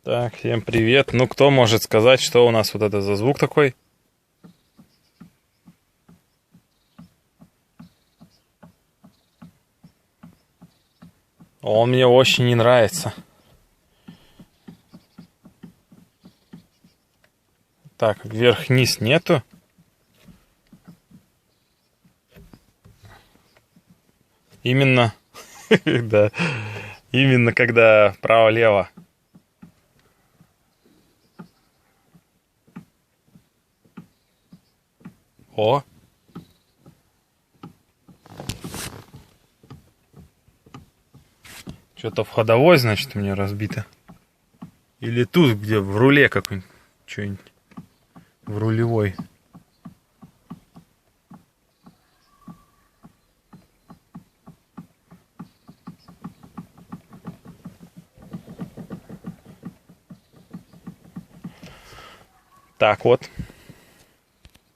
Так, всем привет. Ну, кто может сказать, что у нас вот это за звук такой? Он мне очень не нравится. Так, вверх-вниз нету. Именно, да, именно когда вправо-лево. О, что-то в ходовой, значит, у меня разбито. Или тут, где в руле какой-нибудь, что-нибудь в рулевой. Так вот.